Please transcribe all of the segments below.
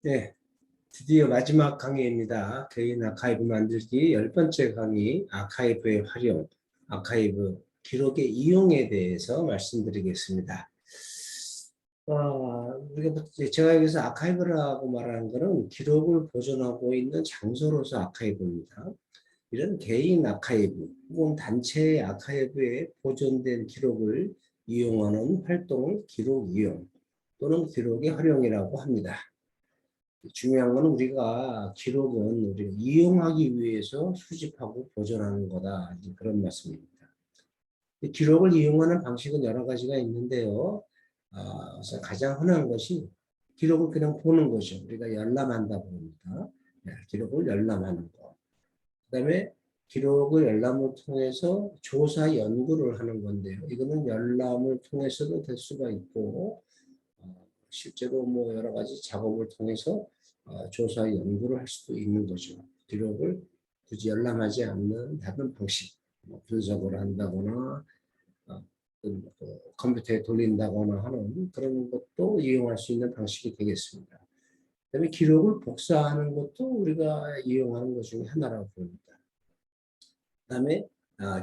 네, 드디어 마지막 강의입니다. 개인 아카이브 만들기 10번째 강의, 아카이브의 활용, 아카이브 기록의 이용에 대해서 말씀드리겠습니다. 제가 여기서 아카이브라고 말하는 것은 기록을 보존하고 있는 장소로서 아카이브입니다. 이런 개인 아카이브 혹은 단체의 아카이브에 보존된 기록을 이용하는 활동을 기록 이용 또는 기록의 활용이라고 합니다. 중요한 건 우리가 기록은 우리가 이용하기 위해서 수집하고 보존하는 거다. 그런 말씀입니다. 기록을 이용하는 방식은 여러 가지가 있는데요. 그래서 가장 흔한 것이 기록을 그냥 보는 거죠. 우리가 열람한다고 합니다. 네, 기록을 열람하는 거. 그 다음에 기록을 열람을 통해서 조사 연구를 하는 건데요. 이거는 열람을 통해서도 될 수가 있고 실제로 뭐 여러 가지 작업을 통해서 조사 연구를 할 수도 있는 거죠. 기록을 굳이 열람하지 않는 다른 방식, 분석을 한다거나 컴퓨터에 돌린다거나 하는 그런 것도 이용할 수 있는 방식이 되겠습니다. 그다음에 기록을 복사하는 것도 우리가 이용하는 것 중에 하나라고 봅니다. 그다음에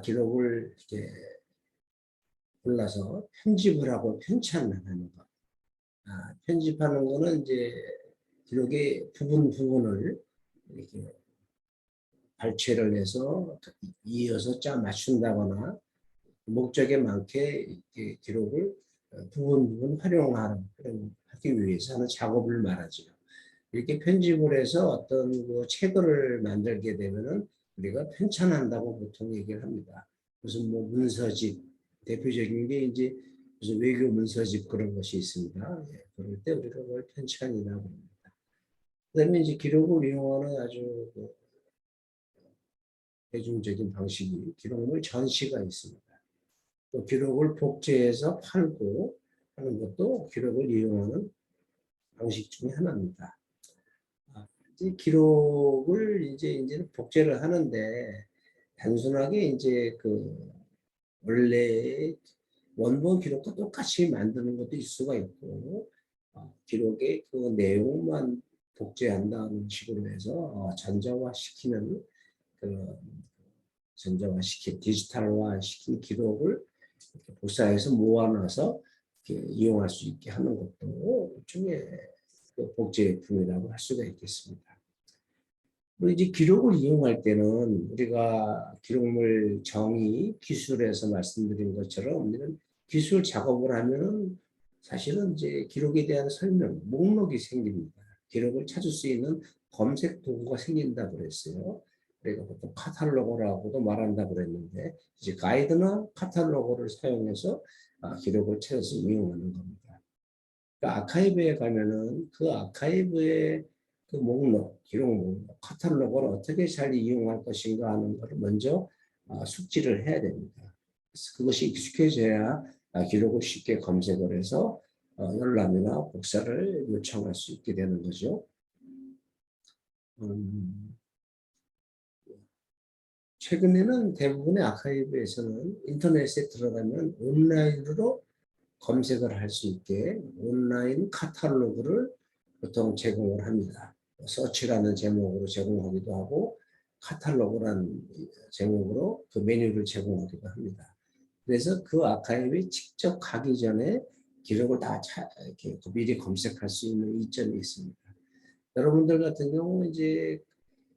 기록을 이렇게 골라서 편집을 하고 편찬하는 것. 편집하는 거는 이제 기록의 부분을 이렇게 발췌를 해서 이어서 짜 맞춘다거나 목적에 맞게 기록을 부분 활용하기 위해서 하는 작업을 말하죠. 이렇게 편집을 해서 어떤 그 책을 만들게 되면은 우리가 편찬한다고 보통 얘기를 합니다. 무슨 뭐 문서집 대표적인 게 이제 무슨 외교 문서집 그런 것이 있습니다. 예, 그럴 때 우리가 그걸 편찬이라고 합니다. 그다음에 이제 기록을 이용하는 아주 대중적인 방식이 기록물 전시가 있습니다. 또 기록을 복제해서 팔고 하는 것도 기록을 이용하는 방식 중에 하나입니다. 이제 기록을 이제는 복제를 하는데 단순하게 이제 그 원래 원본 기록과 똑같이 만드는 것도 있을 수가 있고 기록의 그 내용만 복제한다는 식으로 해서 전자화시키는 그 전자화시킨 디지털화시킨 기록을 이렇게 복사해서 모아놔서 이용할 수 있게 하는 것도 일종의 복제품이라고 할 수가 있겠습니다. 그리고 이제 기록을 이용할 때는 우리가 기록물 정의 기술에서 말씀드린 것처럼 우리는 기술 작업을 하면은 사실은 이제 기록에 대한 설명, 목록이 생깁니다. 기록을 찾을 수 있는 검색 도구가 생긴다고 그랬어요. 우리가 보통 카탈로그라고도 말한다고 그랬는데 이제 가이드나 카탈로그를 사용해서 기록을 찾아서 이용하는 겁니다. 그러니까 아카이브에 가면은 그 아카이브의 그 목록, 기록 목록, 카탈로그를 어떻게 잘 이용할 것인가 하는 것을 먼저 숙지를 해야 됩니다. 그래서 그것이 익숙해져야 기록을 쉽게 검색을 해서 열람이나 복사를 요청할 수 있게 되는 거죠. 최근에는 대부분의 아카이브에서는 인터넷에 들어가면 온라인으로 검색을 할 수 있게 온라인 카탈로그를 보통 제공을 합니다. 서치라는 제목으로 제공하기도 하고 카탈로그라는 제목으로 그 메뉴를 제공하기도 합니다. 그래서 그 아카이브에 직접 가기 전에 기록을 다 이렇게 미리 검색할 수 있는 이점이 있습니다. 여러분들 같은 경우 이제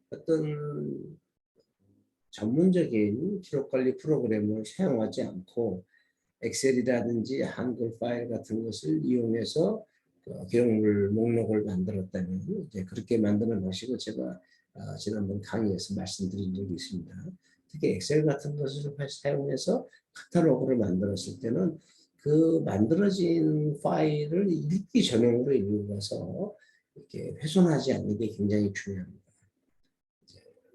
어떤 전문적인 기록 관리 프로그램을 사용하지 않고 엑셀이라든지 한글 파일 같은 것을 이용해서 기록물 목록을 만들었다면 이제 그렇게 만드는 방식을 제가 지난번 강의에서 말씀드린 적이 있습니다. 특히 엑셀 같은 것을 사용해서 카탈로그를 만들었을 때는 그 만들어진 파일을 읽기 전용으로 읽어서 이렇게 훼손하지 않는 게 굉장히 중요합니다.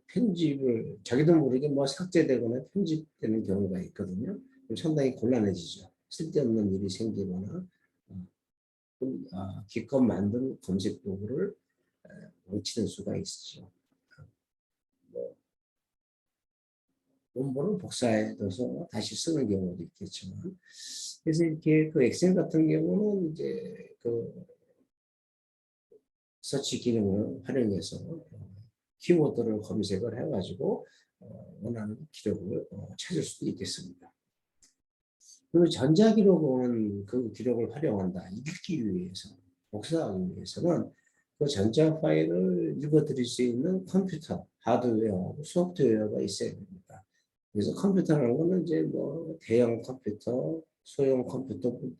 편집을 자기도 모르게 뭐 삭제되거나 편집되는 경우가 있거든요. 상당히 곤란해지죠. 쓸데없는 일이 생기거나 기껏 만든 검색 도구를 멈추는 수가 있죠. 뭐, 원본을 복사해둬서 다시 쓰는 경우도 있겠지만, 그래서 이렇게 그 엑셀 같은 경우는 이제 그 서치 기능을 활용해서 키워드를 검색을 해가지고 원하는 기록을 찾을 수도 있겠습니다. 그리고 전자기록은 그 기록을 활용한다. 읽기 위해서, 복사하기 위해서는 그 전자 파일을 읽어드릴 수 있는 컴퓨터, 하드웨어, 소프트웨어가 있어야 됩니다. 그래서 컴퓨터라는 거는 이제 뭐 대형 컴퓨터, 소형 컴퓨터뿐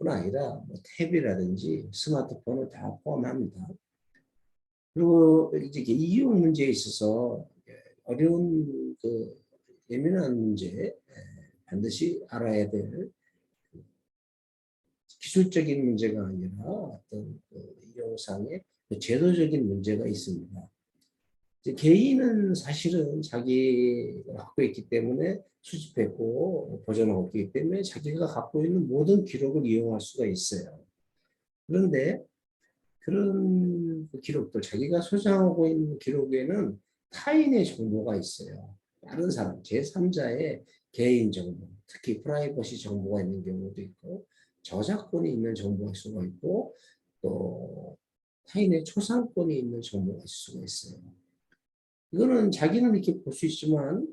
아니라 뭐 탭이라든지 스마트폰을 다 포함합니다. 그리고 이제 이용 문제에 있어서 어려운 그 예민한 문제 반드시 알아야 될 기술적인 문제가 아니라 어떤 그 이용상의 제도적인 문제가 있습니다. 이제 개인은 사실은 자기가 갖고 있기 때문에 수집했고 보존하고 있기 때문에 자기가 갖고 있는 모든 기록을 이용할 수가 있어요. 그런데 그런 기록들, 자기가 소장하고 있는 기록에는 타인의 정보가 있어요. 다른 사람, 제3자의 개인 정보, 특히 프라이버시 정보가 있는 경우도 있고, 저작권이 있는 정보일 수가 있고, 또 타인의 초상권이 있는 정보가 있을 수가 있어요. 이거는 자기는 이렇게 볼 수 있지만,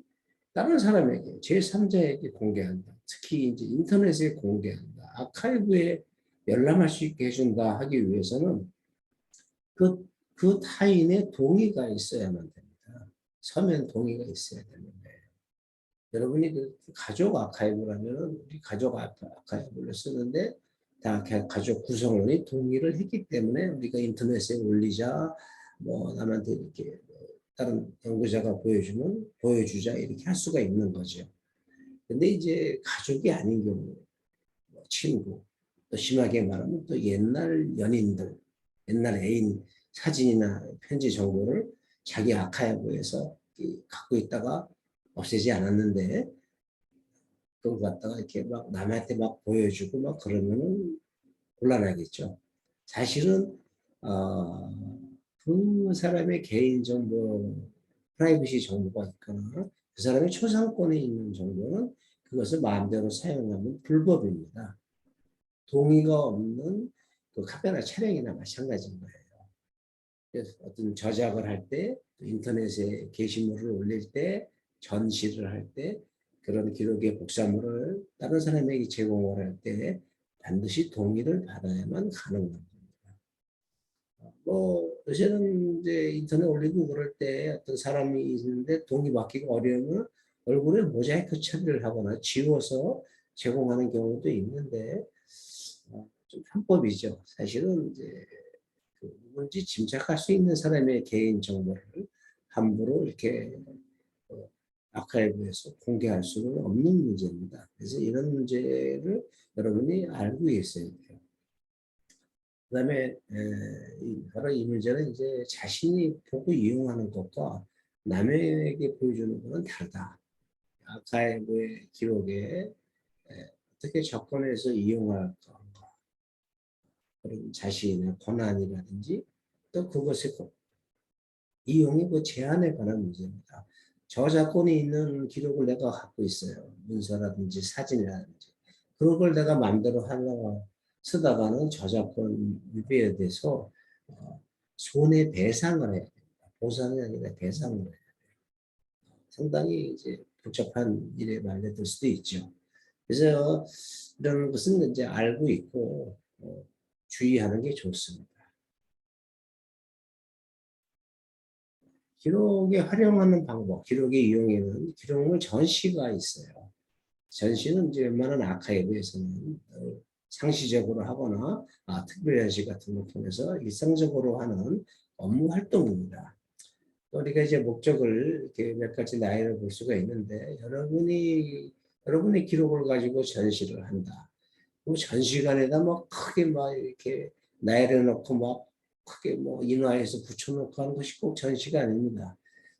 다른 사람에게, 제3자에게 공개한다. 특히 이제 인터넷에 공개한다. 아카이브에 열람할 수 있게 해준다 하기 위해서는 그 타인의 동의가 있어야만 됩니다. 서면 동의가 있어야 되는 거예요. 여러분이 그 가족 아카이브라면 우리 가족 아카이브를 쓰는데 다 가족 구성원이 동의를 했기 때문에 우리가 인터넷에 올리자, 뭐 남한테 이렇게 다른 연구자가 보여주면 보여주자 이렇게 할 수가 있는 거죠. 근데 이제 가족이 아닌 경우, 뭐 친구, 또 심하게 말하면 또 옛날 연인들, 옛날 애인 사진이나 편지 정보를 자기 아카이브에서 갖고 있다가 없애지 않았는데 그걸 갖다가 이렇게 막 남한테 막 보여주고 막 그러면은 곤란하겠죠. 사실은 그 사람의 개인 정보, 프라이버시 정보가 있거나 그 사람의 초상권에 있는 정보는 그것을 마음대로 사용하면 불법입니다. 동의가 없는 그 카메라 촬영이나 마찬가지인 거예요. 그래서 어떤 저작을 할 때, 인터넷에 게시물을 올릴 때, 전시를 할 때, 그런 기록의 복사물을 다른 사람에게 제공을 할 때 반드시 동의를 받아야만 가능한 겁니다. 뭐 요새는 이제 인터넷 올리고 그럴 때 어떤 사람이 있는데 동의 받기가 어려우면 얼굴에 모자이크 처리를 하거나 지워서 제공하는 경우도 있는데 좀 편법이죠. 사실은 이제 누군지 짐작할 수 있는 사람의 개인 정보를 함부로 이렇게 아카이브에서 공개할 수는 없는 문제입니다. 그래서 이런 문제를 여러분이 알고 있어야 돼요. 그 다음에 바로 이 문제는 이제 자신이 보고 이용하는 것과 남에게 보여주는 것은 다르다. 아카이브의 기록에 어떻게 접근해서 이용할 건가. 그런 자신의 권한이라든지 또 그것의 이용의 그 제한에 관한 문제입니다. 저작권이 있는 기록을 내가 갖고 있어요. 문서라든지 사진이라든지. 그런 걸 내가 마음대로 하려고 쓰다가는 저작권 위배에 대해서 손해배상을 해야 됩니다. 보상이 아니라 배상을 해야 돼요. 상당히 이제 복잡한 일에 말려들 수도 있죠. 그래서 이런 것은 이제 알고 있고 주의하는 게 좋습니다. 기록에 활용하는 방법, 기록의 이용에는 기록물 전시가 있어요. 전시는 이제 웬만한 아카이브에서는 상시적으로 하거나 특별전시 같은 걸 통해서 일상적으로 하는 업무 활동입니다. 우리가 이제 목적을 이렇게 몇 가지 나열을 볼 수가 있는데 여러분의 기록을 가지고 전시를 한다. 그 전시관에다 막 크게 막 이렇게 나열해놓고 막 크게 뭐 인화해서 붙여놓고 하는 것이 꼭 전시가 아닙니다.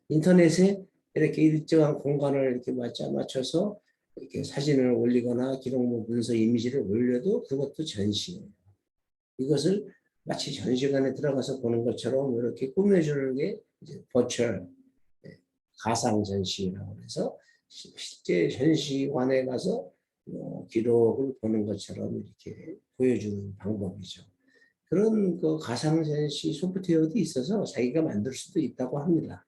인터넷에 이렇게 일정한 공간을 이렇게 맞춰서 이렇게 사진을 올리거나 기록물 문서 이미지를 올려도 그것도 전시예요. 이것을 마치 전시관에 들어가서 보는 것처럼 이렇게 꾸며주는 게 이제 버추얼 가상 전시라고 해서 실제 전시관에 가서 기록을 보는 것처럼 이렇게 보여주는 방법이죠. 그런 그 가상전시 소프트웨어도 있어서 자기가 만들 수도 있다고 합니다.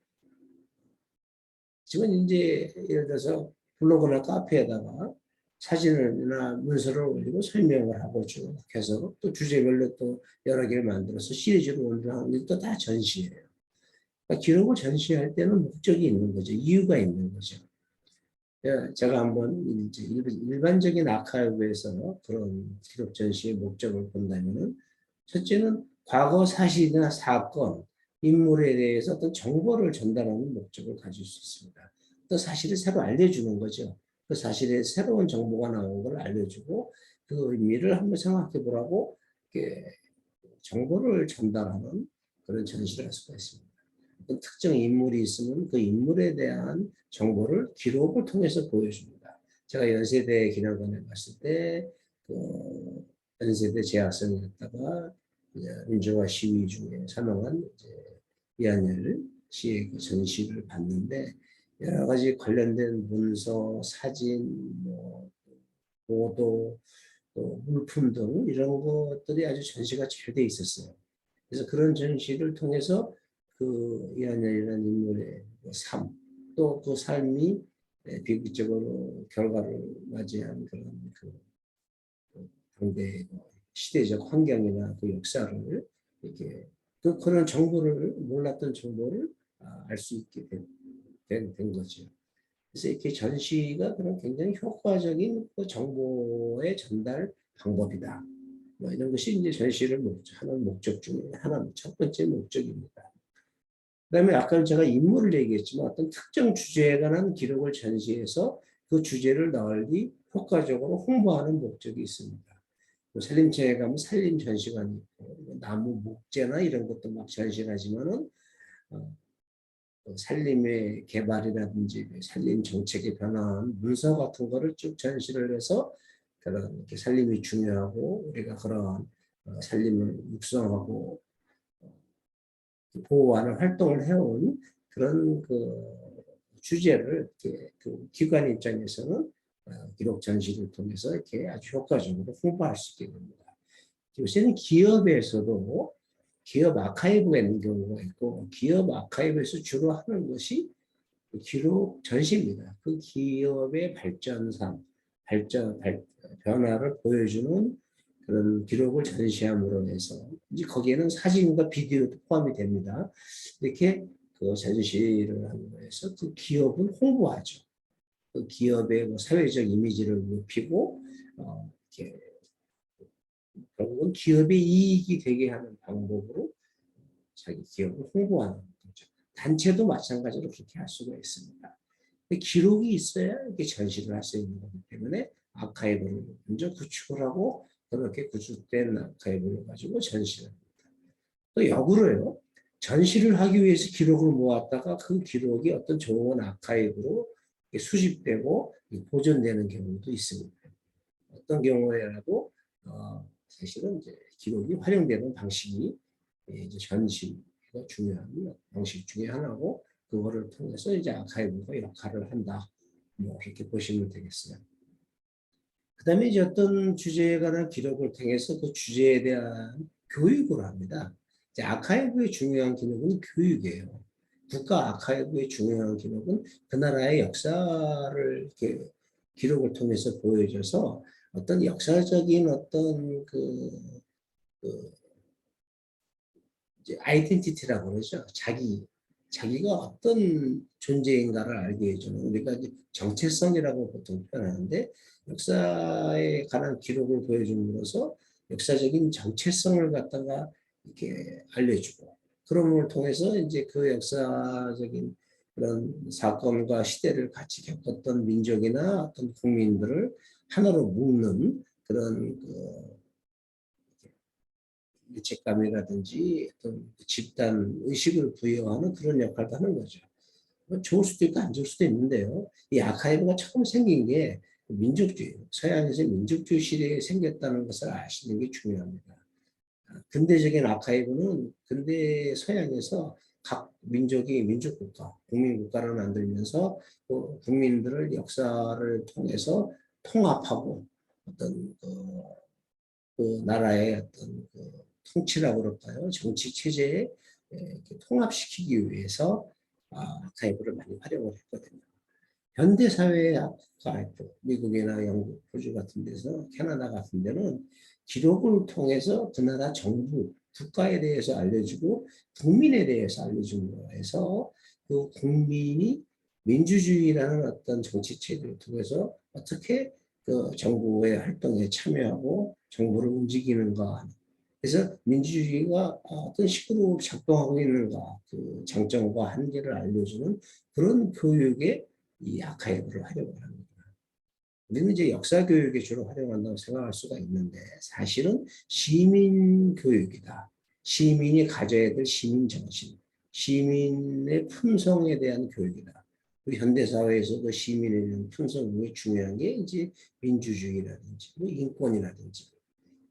지금 이제 예를 들어서 블로그나 카페에다가 사진이나 문서를 올리고 설명을 하고 쭉 해서 또 주제별로 또 여러 개를 만들어서 시리즈로 올리는 게 또 다 전시예요. 그러니까 기록을 전시할 때는 목적이 있는 거죠. 이유가 있는 거죠. 제가 한번 이제 일반적인 아카이브에서 그런 기록 전시의 목적을 본다면은 첫째는 과거 사실이나 사건, 인물에 대해서 어떤 정보를 전달하는 목적을 가질 수 있습니다. 또 사실을 새로 알려주는 거죠. 그 사실에 새로운 정보가 나온 걸 알려주고 그 의미를 한번 생각해 보라고 이렇게 정보를 전달하는 그런 전시를 할 수가 있습니다. 어떤 특정 인물이 있으면 그 인물에 대한 정보를 기록을 통해서 보여줍니다. 제가 연세대 기념관에 갔을 때, 그 연세대 재학생이었다가 민주화 시위 중에 사망한 이한열 씨의 그 전시를 봤는데, 여러 가지 관련된 문서, 사진, 뭐, 보도, 또 물품 등 이런 것들이 아주 전시가 잘 돼 있었어요. 그래서 그런 전시를 통해서 그 이한열이라는 인물의 삶, 또 그 삶이 비극적으로 결과를 맞이한 그런 그 당대의 시대적 환경이나 그 역사를 이렇게 그런 정보를 몰랐던 정보를 알 수 있게 된 거죠. 그래서 이렇게 전시가 그런 굉장히 효과적인 그 정보의 전달 방법이다. 뭐 이런 것이 이제 전시를 하는 목적 중에 하나, 첫 번째 목적입니다. 그다음에 아까 제가 인물을 얘기했지만 어떤 특정 주제에 관한 기록을 전시해서 그 주제를 널리 효과적으로 홍보하는 목적이 있습니다. 산림청에 가면 산림 전시관이 있고 나무 목재나 이런 것도 막 전시하지만은 산림의 개발이라든지 산림 정책의 변화한 문서 같은 거를 쭉 전시를 해서 그런 이렇게 산림이 중요하고 우리가 그런 산림을 육성하고 보호하는 활동을 해온 그런 그 주제를 이렇게 그 기관 입장에서는 기록 전시를 통해서 이렇게 아주 효과적으로 홍보할 수 있게 됩니다. 요새는 기업에서도 기업 아카이브가 있는 경우가 있고 기업 아카이브에서 주로 하는 것이 기록 전시입니다. 그 기업의 발전상, 변화를 보여주는 그런 기록을 전시함으로 해서 이제 거기에는 사진과 비디오도 포함이 됩니다. 이렇게 그 전시를 함으로 해서 그 기업은 홍보하죠. 그 기업의 뭐 사회적 이미지를 높이고 이렇게 결국은 기업의 이익이 되게 하는 방법으로 자기 기업을 홍보하는 거죠. 단체도 마찬가지로 그렇게 할 수가 있습니다. 기록이 있어야 이렇게 전시를 할 수 있는 거기 때문에 아카이브를 먼저 구축을 하고 그렇게 구축된 아카이브를 가지고 전시를 합니다. 또 역으로요. 전시를 하기 위해서 기록을 모았다가 그 기록이 어떤 좋은 아카이브로 수집되고 보존되는 경우도 있습니다. 어떤 경우에라도 사실은 이제 기록이 활용되는 방식이 이제 전시가 중요한 방식 중에 하나고 그거를 통해서 이제 아카이브가 역할을 한다. 뭐 그렇게 보시면 되겠어요. 그 다음에 이제 어떤 주제에 관한 기록을 통해서 그 주제에 대한 교육을 합니다. 이제 아카이브의 중요한 기록은 교육이에요. 국가 아카이브의 중요한 기록은 그 나라의 역사를 이렇게 기록을 통해서 보여줘서 어떤 역사적인 어떤 그 이제 아이덴티티라고 그러죠. 자기가 어떤 존재인가를 알게 해주는 우리가 이제 정체성이라고 보통 표현하는데 역사에 관한 기록을 보여줌으로써 역사적인 정체성을 갖다가 이렇게 알려주고 그런 걸 통해서 이제 그 역사적인 그런 사건과 시대를 같이 겪었던 민족이나 어떤 국민들을 하나로 묶는 그런 죄책감이라든지 어떤 집단 의식을 부여하는 그런 역할도 하는 거죠. 좋을 수도 있고 안 좋을 수도 있는데요. 이 아카이브가 처음 생긴 게 민족주의, 서양에서 민족주의 시대에 생겼다는 것을 아시는 게 중요합니다. 근대적인 아카이브는 근대 서양에서 각 민족이 민족국가, 국민국가를 만들면서 국민들을 역사를 통해서 통합하고 어떤 그 나라의 어떤 통치라고 그럴까요? 정치 체제에 통합시키기 위해서 아카이브를 많이 활용을 했거든요. 현대 사회의 아카이브, 미국이나 영국, 호주 같은 데서 캐나다 같은 데는 기록을 통해서 그 나라 정부, 국가에 대해서 알려주고 국민에 대해서 알려준 거에서 그 국민이 민주주의라는 어떤 정치 체제를 통해서 어떻게 그 정부의 활동에 참여하고 정부를 움직이는가. 그래서 민주주의가 어떤 식으로 작동하고 있는가, 그 장점과 한계를 알려주는 그런 교육에 이 아카이브를 활용을 합니다. 우리는 이제 역사 교육에 주로 활용한다고 생각할 수가 있는데 사실은 시민 교육이다. 시민이 가져야 될 시민 정신, 시민의 품성에 대한 교육이다. 우리 현대 사회에서 그 시민에 대한 품성 중에 중요한 게 이제 민주주의라든지 뭐 인권이라든지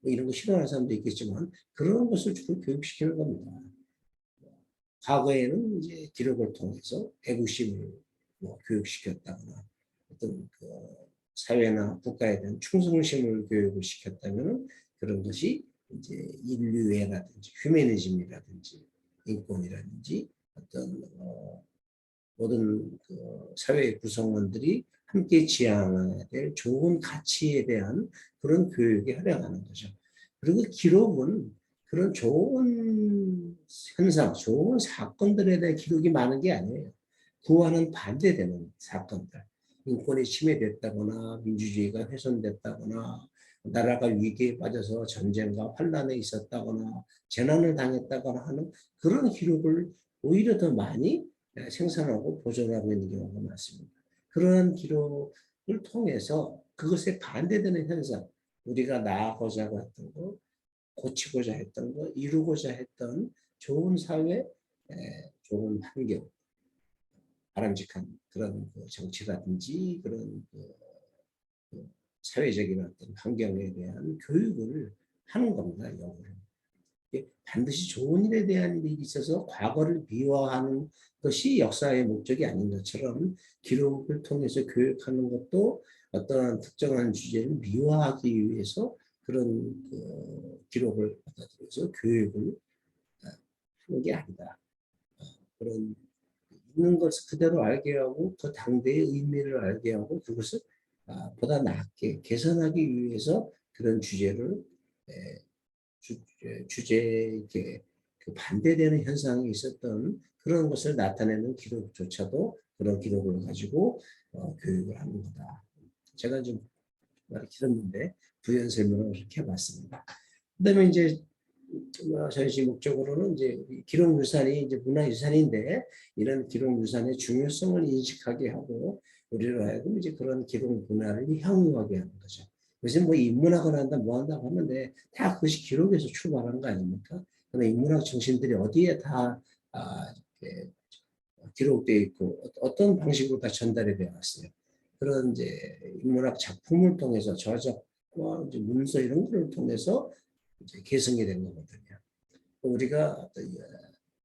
뭐 이런 거 싫어하는 사람도 있겠지만 그런 것을 주로 교육시키는 겁니다. 과거에는 이제 기록을 통해서 애국심을 뭐 교육시켰다거나 어떤 그 사회나 국가에 대한 충성심을 교육을 시켰다면 그런 것이 이제 인류애라든지 휴머니즘이라든지 인권이라든지 어떤 모든 그 사회의 구성원들이 함께 지향해야 될 좋은 가치에 대한 그런 교육에 활용하는 거죠. 그리고 기록은 그런 좋은 현상, 좋은 사건들에 대한 기록이 많은 게 아니에요. 그와는 반대되는 사건들. 인권이 침해됐다거나 민주주의가 훼손됐다거나 나라가 위기에 빠져서 전쟁과 환란에 있었다거나 재난을 당했다거나 하는 그런 기록을 오히려 더 많이 생산하고 보존하고 있는 경우가 많습니다. 그런 기록을 통해서 그것에 반대되는 현상, 우리가 나아가고자 했던 거, 고치고자 했던 거, 이루고자 했던 좋은 사회, 좋은 환경, 바람직한 그런 그 정치라든지 그런 그 사회적인 어떤 환경에 대한 교육을 하는 겁니다. 영어로. 반드시 좋은 일에 대한 일이 있어서 과거를 미화하는 것이 역사의 목적이 아닌 것처럼 기록을 통해서 교육하는 것도 어떠한 특정한 주제를 미화하기 위해서 그런 그 기록을 받아들여서 교육을 하는 게 아니다. 그런 있는 것을 그대로 알게 하고 그 당대의 의미를 알게 하고 그것을 보다 낫게 개선하기 위해서 그런 주제를 주제에 그 반대되는 현상이 있었던 그런 것을 나타내는 기록조차도 그런 기록을 가지고 교육을 하는 거다. 제가 좀 말이 길었는데 부연 설명을 이렇게 해봤습니다. 그다음에 이제 전시 목적으로는 이제 기록유산이 이제 문화유산인데 이런 기록유산의 중요성을 인식하게 하고 우리로 하여금 이제 그런 기록 문화를 향유하게 하는 거죠. 요즘 뭐 인문학을 한다 뭐 한다고 하는데 다 그것이 기록에서 출발한 거 아닙니까? 그런데 인문학 정신들이 어디에 다 기록되어 있고 어떤 방식으로 다 전달이 되어 왔어요. 그런 이제 인문학 작품을 통해서 저작과 이제 문서 이런 거를 통해서 이제 개성이 된 거거든요. 우리가 어떤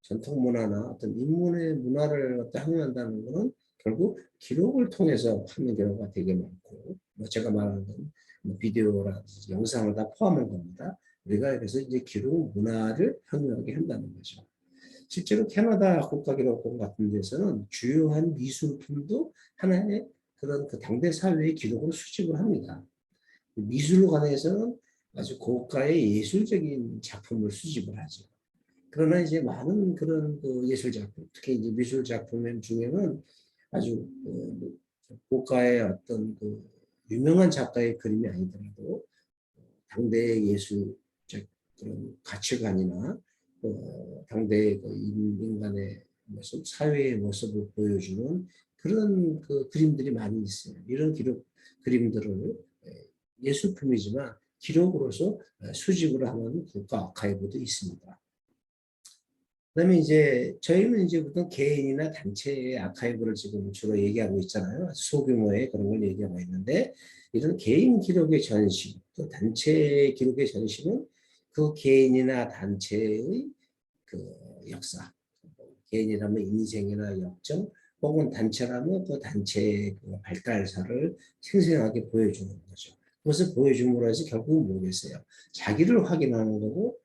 전통 문화나 어떤 인문의 문화를 향유한다는 것은 결국 기록을 통해서 하는 경우가 되게 많고, 뭐 제가 말하는 건 비디오라든지 영상을 다 포함한 겁니다. 우리가 그래서 이제 기록 문화를 향유하게 한다는 거죠. 실제로 캐나다 국가기록원 같은 데서는 주요한 미술품도 하나의 그런 그 당대 사회의 기록으로 수집을 합니다. 미술관에서는 아주 고가의 예술적인 작품을 수집을 하죠. 그러나 이제 많은 그런 그 예술 작품, 특히 이제 미술 작품 중에는 아주 고가의 어떤 그 유명한 작가의 그림이 아니더라도 당대의 예술적 그런 가치관이나 당대의 그 인간의 모습, 사회의 모습을 보여주는 그런 그 그림들이 많이 있어요. 이런 그림들을 예술품이지만 기록으로서 수집을 하는 국가 아카이브도 있습니다. 그다음에 이제 저희는 이제 보통 개인이나 단체의 아카이브를 지금 주로 얘기하고 있잖아요. 소규모의 그런 걸 얘기하고 있는데 이런 개인 기록의 전시, 또 단체 기록의 전시는 그 개인이나 단체의 그 역사, 개인이라면 인생이나 역정, 혹은 단체라면 그 단체의 그 발달사를 생생하게 보여주는 거죠. 그것을 보여줌으로 해서 결국은 뭐겠어요? 자기를 확인하는 거고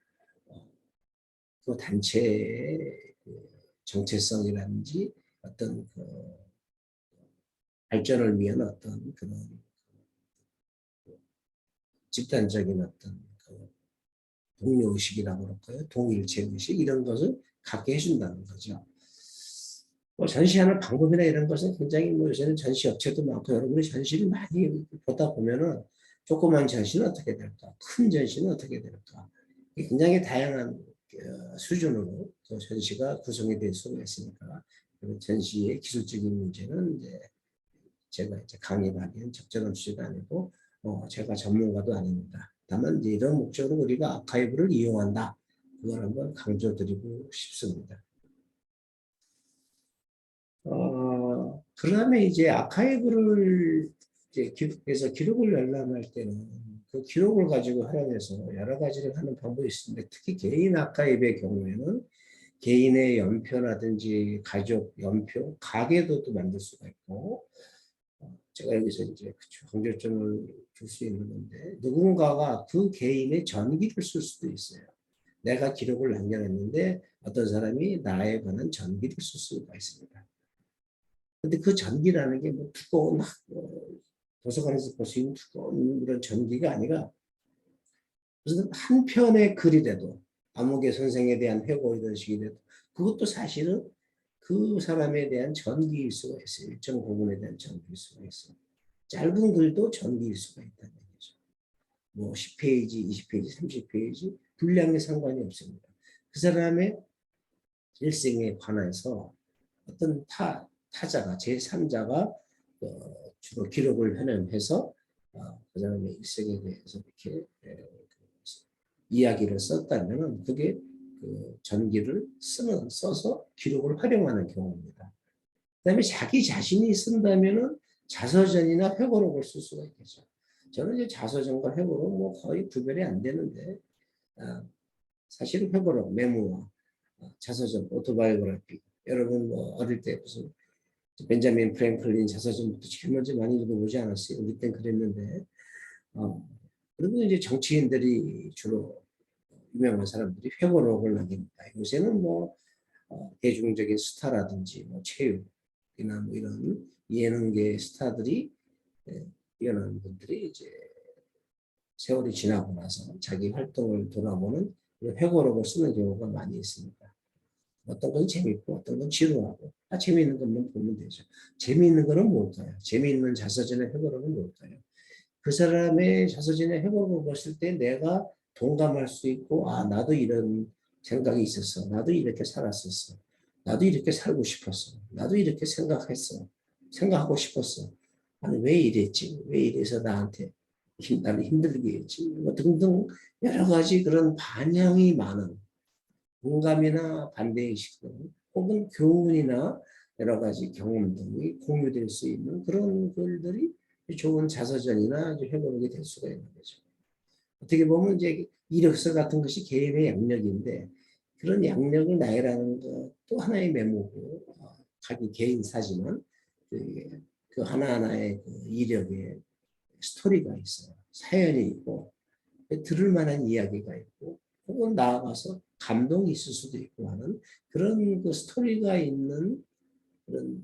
그 단체의 정체성이라든지 어떤 그 발전을 위한 어떤 그런 집단적인 어떤 그 동료의식이라고 그럴까요? 동일체의식 이런 것을 갖게 해준다는 거죠. 뭐 전시하는 방법이나 이런 것은 굉장히 뭐 요새는 전시업체도 많고 여러분이 전시를 많이 보다 보면은 조그만 전시는 어떻게 될까? 큰 전시는 어떻게 될까? 굉장히 다양한 수준으로 또 전시가 구성이 될 수가 있으니까 전시의 기술적인 문제는 이제 제가 이제 강의하기는 적절한 주제가 아니고 제가 전문가도 아닙니다. 다만 이제 이런 목적으로 우리가 아카이브를 이용한다. 그걸 한번 강조드리고 싶습니다. 그 다음에 이제 아카이브를 이제 기록해서 기록을 열람할 때는 그 기록을 가지고 활용해서 여러 가지를 하는 방법이 있습니다. 특히 개인 아카이브의 경우에는 개인의 연표라든지 가족 연표, 가계도도 만들 수가 있고, 제가 여기서 이제 강조점을 줄 수 있는 건데, 누군가가 그 개인의 전기를 쓸 수도 있어요. 내가 기록을 남겨놨는데 어떤 사람이 나에 관한 전기를 쓸 수가 있습니다. 근데 그 전기라는 게 뭐 두꺼운 도서관에서 볼 수 있는 두꺼운 그런 전기가 아니라 무슨 한 편의 글이라도 아무개 선생에 대한 회고이던 식이라도 그것도 사실은 그 사람에 대한 전기일 수가 있어요. 일정 부분에 대한 전기일 수가 있어요. 짧은 글도 전기일 수가 있다는 얘기죠. 뭐 10페이지, 20페이지, 30페이지 분량에 상관이 없습니다. 그 사람의 일생에 관해서 어떤 타자가 제3자가 주로 기록을 해서 그 사람의 일생에 대해서 이렇게 이야기를 썼다면 그게 그 전기를 써서 기록을 활용하는 경우입니다. 그 다음에 자기 자신이 쓴다면 자서전이나 회고록을 쓸 수가 있겠죠. 저는 이제 자서전과 회고록 뭐 거의 구별이 안 되는데 사실 회고록, 메모와 자서전, 오토바이오그래피 여러분 뭐 어릴 때 무슨 벤자민 프랭클린 자서전부터 제일 먼저 많이 읽어보지 않았어요. 우리 땐 그랬는데 그리고 이제 정치인들이 주로 유명한 사람들이 회고록을 남깁니다. 요새는 뭐 대중적인 스타라든지 뭐 체육이나 뭐 이런 예능계 스타들이 뛰어난 분들이 이제 세월이 지나고 나서 자기 활동을 돌아보는 회고록을 쓰는 경우가 많이 있습니다. 어떤 건 재밌고 어떤 건 지루하고 재미있는 것만 보면 되죠. 재미있는 거는 뭘까요? 재미있는 자서전의 회고록은 뭘까요? 그 사람의 자서전의 회고록을 봤을 때 내가 동감할 수 있고 나도 이런 생각이 있었어. 나도 이렇게 살았었어. 나도 이렇게 살고 싶었어. 나도 이렇게 생각하고 싶었어. 아니 왜 이랬지? 왜 이래서 나를 힘들게 했지? 뭐 등등 여러 가지 그런 반향이 많은 공감이나 반대의식 등 혹은 교훈이나 여러 가지 경험 등이 공유될 수 있는 그런 글들이 좋은 자서전이나 회고록이 될 수가 있는 거죠. 어떻게 보면 이제 이력서 같은 것이 개인의 양력인데 그런 양력을 나열하는 것도 하나의 메모고 자기 개인사지만 그 하나하나의 그 이력에 스토리가 있어요. 사연이 있고 들을 만한 이야기가 있고 혹은 나아가서 감동이 있을 수도 있고 하는 그런 그 스토리가 있는 그런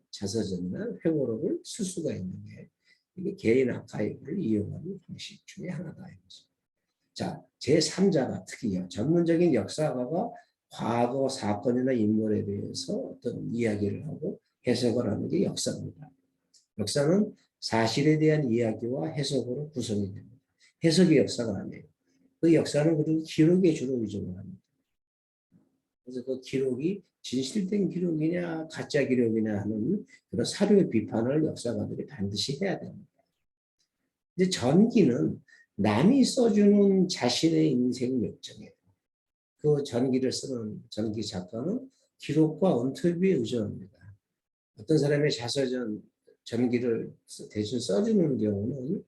자서전이나 회고록을 쓸 수가 있는 게 이게 개인 아카이브를 이용하는 방식 중에 하나다. 자, 제3자가 특히요. 전문적인 역사가가 과거 사건이나 인물에 대해서 어떤 이야기를 하고 해석을 하는 게 역사입니다. 역사는 사실에 대한 이야기와 해석으로 구성이 됩니다. 해석이 역사가 아니에요. 그 역사는 그리고 기록에 주로 의존을 합니다. 그래서 그 기록이 진실된 기록이냐 가짜 기록이냐 하는 그런 사료의 비판을 역사가들이 반드시 해야 됩니다. 이제 전기는 남이 써주는 자신의 인생 역정이에요. 그 전기를 쓰는 전기 작가는 기록과 언터뷰에 의존합니다. 어떤 사람의 자서전 전기를 대신 써주는 경우는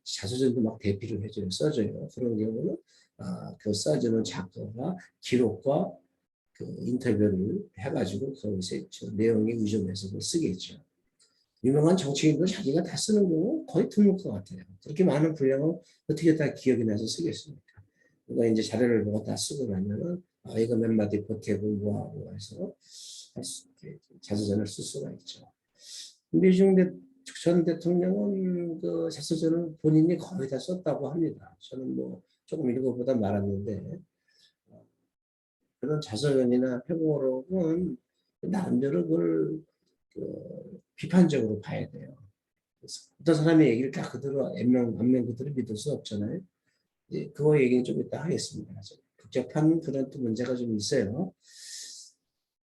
자서전도 막 대피를 해줘요. 써줘요. 그런 경우는 그 써주는 작가가 기록과 그 인터뷰를 해가지고 거기서 내용에 의존해서 쓰겠죠. 유명한 정치인도 자기가 다 쓰는 경우 거의 드물 것 같아요. 그렇게 많은 분량을 어떻게 다 기억이 나서 쓰겠습니까? 누가 이제 자료를 보고 다 쓰고 나면은 이거 몇 마디 보태고 뭐하고 해서 자서전을 쓸 수가 있죠. 김대중 전 대통령은 그 자서전을 본인이 거의 다 썼다고 합니다. 저는 뭐 조금 읽어보다 말았는데 그런 자서전이나 회고록은 나름대로 그걸 비판적으로 봐야 돼요. 어떤 사람의 얘기를 다 그대로 안면 그대로 믿을 수 없잖아요. 그거 얘기는 좀 이따 하겠습니다. 복잡한 그런 또 문제가 좀 있어요.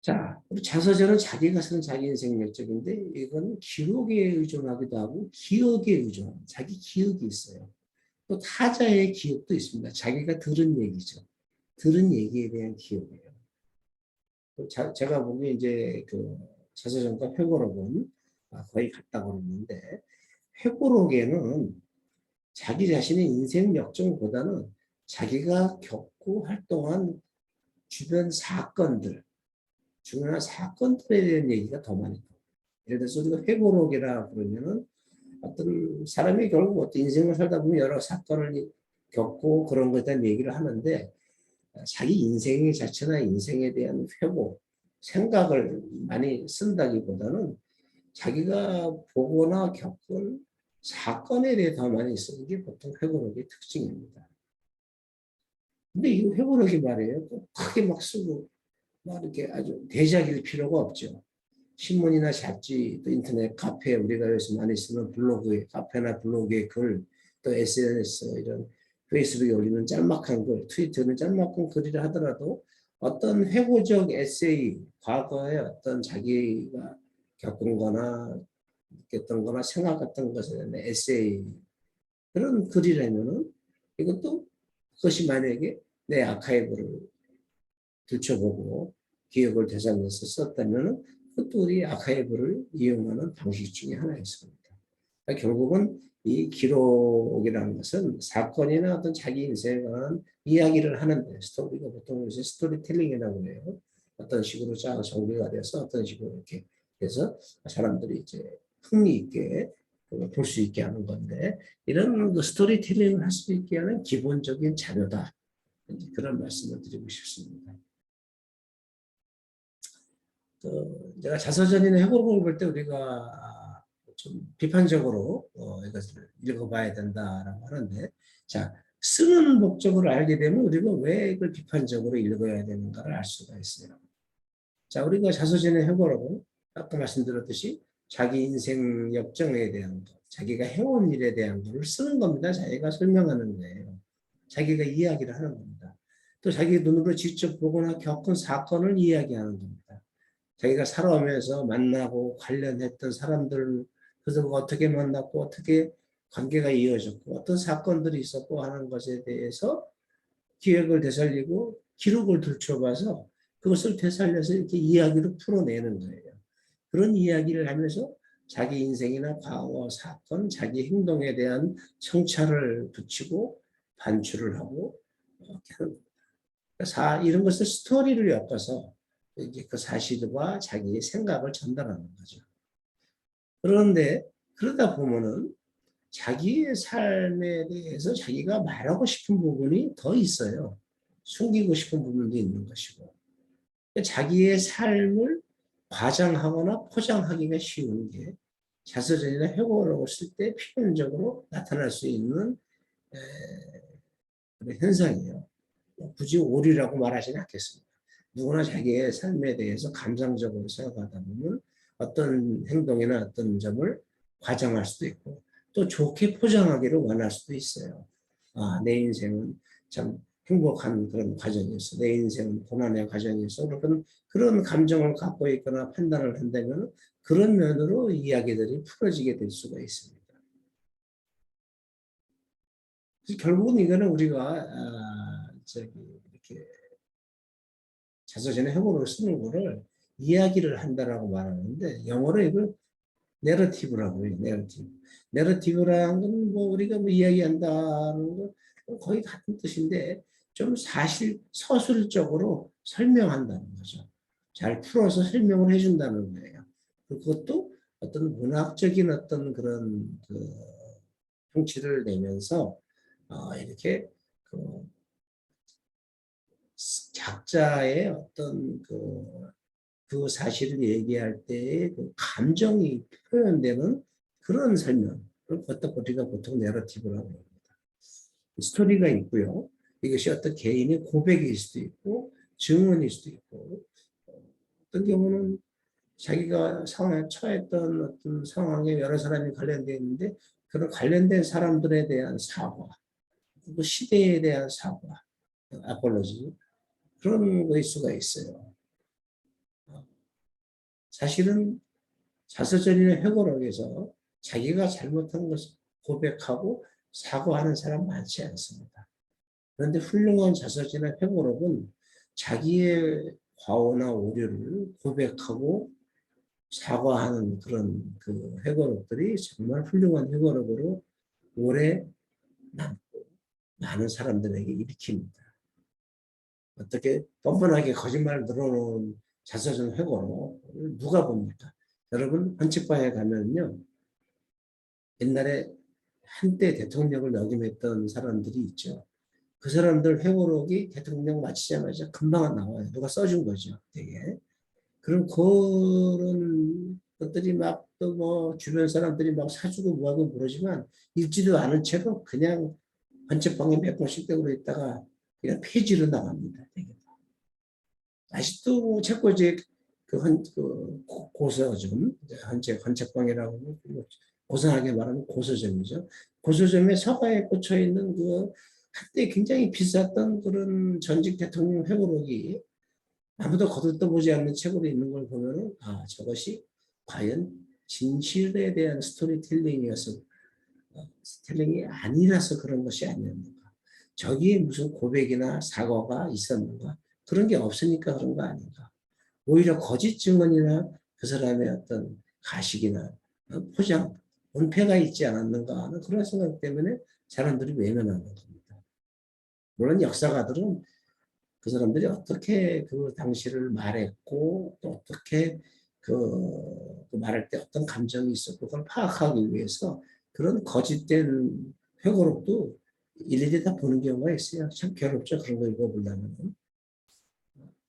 자, 우리 자서전은 자기가 쓰는 자기 인생 역적인데 이건 기록에 의존하기도 하고 기억에 의존하고 자기 기억이 있어요. 또 타자의 기억도 있습니다. 자기가 들은 얘기죠. 들은 얘기에 대한 기억이에요. 제가 보기에 이제 그 자서전과 회고록은 거의 같다고 그러는데 회고록에는 자기 자신의 인생 역정보다는 자기가 겪고 활동한 주변 사건들, 중요한 사건들에 대한 얘기가 더 많이 나와요. 예를 들어서 우리가 회고록이라 그러면은 어떤 사람이 결국 어떤 인생을 살다 보면 여러 사건을 겪고 그런 것에 대한 얘기를 하는데 자기 인생 자체나 인생에 대한 회고, 생각을 많이 쓴다기보다는 자기가 보거나 겪은 사건에 대해 더 많이 쓰는 게 보통 회고록의 특징입니다. 근데 이 회고록이 말이에요. 꼭 크게 막 쓰고 막 이렇게 아주 대작일 필요가 없죠. 신문이나 잡지, 또 인터넷 카페, 우리가 요새 많이 쓰는 블로그에, 카페나 블로그의 글, 또 SNS, 이런 페이스북에 올리는 짤막한 글, 트위터는 짤막한 글이라 하더라도 어떤 회고적 에세이, 과거에 어떤 자기가 겪은 거나 느꼈던 거나 생각했던 것에 대한 에세이, 그런 글이라면은 이것도 그것이 만약에 내 아카이브를 들춰보고 기억을 되살려서 썼다면 그것도 우리 아카이브를 이용하는 방식 중에 하나였습니다. 그러니까 결국은 이 기록이라는 것은 사건이나 어떤 자기 인생에 관한 이야기를 하는데 스토리가 보통 요새 스토리텔링이라고 해요. 어떤 식으로 쫙 정리가 돼서 어떤 식으로 이렇게 해서 사람들이 이제 흥미있게 볼 수 있게 하는 건데 이런 그 스토리텔링을 할 수 있게 하는 기본적인 자료다. 그런 말씀을 드리고 싶습니다. 제가 자서전이나 회고록을 볼 때 우리가 좀 비판적으로 이것을 읽어봐야 된다라고 하는데, 자, 쓰는 목적을 알게 되면 우리가 왜 이걸 비판적으로 읽어야 되는가를 알 수가 있어요. 자, 우리가 자서전의 회고록은 아까 말씀드렸듯이 자기 인생 역정에 대한 것, 자기가 해온 일에 대한 것을 쓰는 겁니다. 자기가 설명하는 거예요. 자기가 이야기를 하는 겁니다. 또 자기 눈으로 직접 보거나 겪은 사건을 이야기하는 겁니다. 자기가 살아오면서 만나고 관련했던 사람들, 그들과 어떻게 만났고 어떻게 관계가 이어졌고 어떤 사건들이 있었고 하는 것에 대해서 기억을 되살리고 기록을 들춰봐서 그것을 되살려서 이렇게 이야기로 풀어내는 거예요. 그런 이야기를 하면서 자기 인생이나 과거 사건, 자기 행동에 대한 성찰을 붙이고 반추를 하고 이렇게 하는 겁니다. 이런 것을 스토리를 엮어서 이제 그 사실과 자기의 생각을 전달하는 거죠. 그런데 그러다 보면은 자기의 삶에 대해서 자기가 말하고 싶은 부분이 더 있어요. 숨기고 싶은 부분도 있는 것이고. 자기의 삶을 과장하거나 포장하기가 쉬운 게 자서전이나 회고록을 쓸 때 필연적으로 나타날 수 있는 그런 현상이에요. 굳이 오류라고 말하지는 않겠습니다. 누구나 자기의 삶에 대해서 감상적으로 생각하다 보면 어떤 행동이나 어떤 점을 과장할 수도 있고 또 좋게 포장하기를 원할 수도 있어요. 아, 내 인생은 참 행복한 그런 과정이었어. 내 인생은 고난의 과정이었어. 그런 감정을 갖고 있거나 판단을 한다면 그런 면으로 이야기들이 풀어지게 될 수가 있습니다. 결국은 이거는 우리가 이렇게 자서전에 회고록을 쓰는 거를 이야기를 한다라고 말하는데 영어로 이걸 내러티브라고 해요. 내러티브. 내러티브라는 건 뭐 우리가 뭐 이야기한다는 거 거의 같은 뜻인데 좀 사실 서술적으로 설명한다는 거죠. 잘 풀어서 설명을 해준다는 거예요. 그것도 어떤 문학적인 어떤 그런 그 형치를 내면서 이렇게 그 작자의 어떤 그 사실을 얘기할 때의 그 감정이 표현되는 그런 설명을 우리가 보통 내러티브라고 합니다. 스토리가 있고요. 이것이 어떤 개인의 고백일 수도 있고 증언일 수도 있고 어떤 경우는 자기가 상황에 처했던 어떤 상황에 여러 사람이 관련되어 있는데 그런 관련된 사람들에 대한 사과, 그 시대에 대한 사과, 아폴로지 그런 거일 수가 있어요. 사실은 자서전이나 회고록에서 자기가 잘못한 것을 고백하고 사과하는 사람 많지 않습니다. 그런데 훌륭한 자서전이나 회고록은 자기의 과오나 오류를 고백하고 사과하는 그런 그 회고록들이 정말 훌륭한 회고록으로 오래 남고 많은 사람들에게 일으킵니다. 어떻게 뻔뻔하게 거짓말을 늘어놓은 자서전 회고록 누가 봅니까? 여러분 헌책방에 가면요. 옛날에 한때 대통령을 역임했던 사람들이 있죠. 그 사람들 회고록이 대통령 마치자마자 금방 나와요. 누가 써준 거죠. 되게. 그럼 그런 것들이 막 또 뭐 주변 사람들이 막 사주고 뭐하고 그러지만 읽지도 않은 채로 그냥 헌책방에 몇 권씩 떼고 있다가 그냥 폐지로 나갑니다. 되게. 아직도 책꽂이 고서점, 헌책방이라고 고상하게 말하면 고서점이죠. 고서점에 서가에 꽂혀 있는 한때 굉장히 비쌌던 그런 전직 대통령 회고록이 아무도 거들떠보지 않는 책으로 있는 걸 보면은 저것이 과연 진실에 대한 스토리텔링이어서 스토리텔링이 아니라서 그런 것이 아니었는가. 저기에 무슨 고백이나 사과가 있었는가. 그런 게 없으니까 그런 거 아닌가. 오히려 거짓 증언이나 그 사람의 어떤 가식이나 포장, 은폐가 있지 않았는가 하는 그런 생각 때문에 사람들이 외면하는 겁니다. 물론 역사가들은 그 사람들이 어떻게 그 당시를 말했고 또 어떻게 말할 때 어떤 감정이 있었고 그걸 파악하기 위해서 그런 거짓된 회고록도 일일이 다 보는 경우가 있어요. 참 괴롭죠. 그런 거 읽어보려면.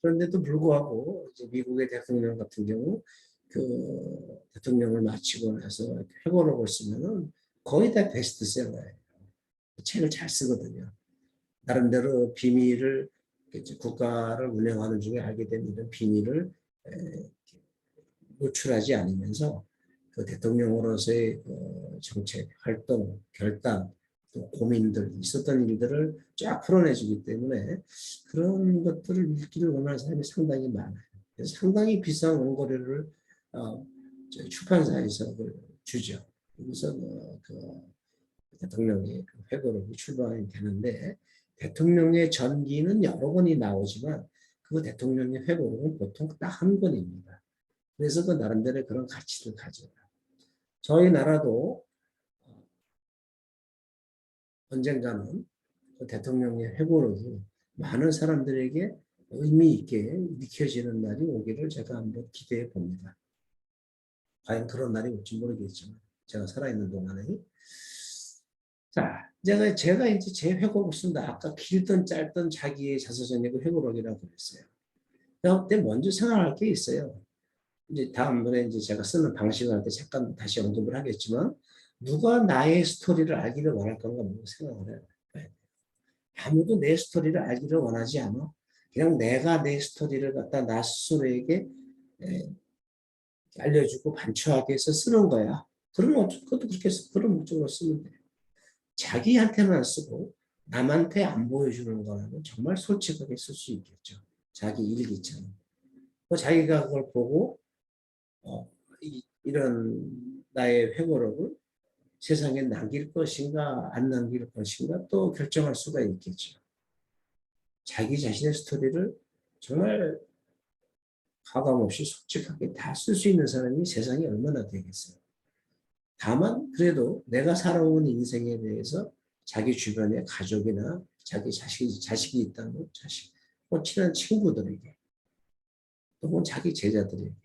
그런데도 불구하고 이제 미국의 대통령 같은 경우 그 대통령을 마치고 나서 회고록을 쓰면은 거의 다 베스트셀러예요. 책을 잘 쓰거든요. 나름대로 비밀을 국가를 운영하는 중에 알게 된 이런 비밀을 노출하지 않으면서 그 대통령으로서의 정책, 활동, 결단, 또 고민들, 있었던 일들을 쫙 풀어내주기 때문에 그런 것들을 읽기를 원하는 사람이 상당히 많아요. 그래서 상당히 비싼 원고료를 출판사에서 주죠. 그래서 대통령의 회고록이 출판이 되는데 대통령의 전기는 여러 권이 나오지만 그 대통령의 회고록은 보통 딱 한 권입니다. 그래서 그 나름대로 그런 가치를 가져요. 저희 나라도 언젠가는 그 대통령의 회고록이 많은 사람들에게 의미 있게 익혀지는 날이 오기를 제가 한번 기대해 봅니다. 과연 그런 날이 올지 모르겠지만 제가 살아있는 동안에 자, 제가 이제 제 회고록 쓴다. 아까 길든 짧든 자기의 자서전이고 회고록이라고 그랬어요. 그때 먼저 생각할 게 있어요. 이제 다음번에 이제 제가 쓰는 방식을 할 때 잠깐 다시 언급을 하겠지만 누가 나의 스토리를 알기를 원할 건가 생각을 해요. 아무도 내 스토리를 알기를 원하지 않아. 그냥 내가 내 스토리를 갖다 나 스스로에게 알려주고 반추하게 해서 쓰는 거야. 그러면 그것도 그렇게 그런 목적으로 쓰면 돼. 자기한테만 쓰고 남한테 안 보여주는 거라면 정말 솔직하게 쓸 수 있겠죠. 자기 일기처럼. 자기가 그걸 보고 이런 나의 회고록을 세상에 남길 것인가 안 남길 것인가 또 결정할 수가 있겠죠. 자기 자신의 스토리를 정말 가감없이 솔직하게 다 쓸 수 있는 사람이 세상에 얼마나 되겠어요. 다만 그래도 내가 살아온 인생에 대해서 자기 주변의 가족이나 자기 자식이 있다면 자식, 친한 친구들에게 또는 자기 제자들에게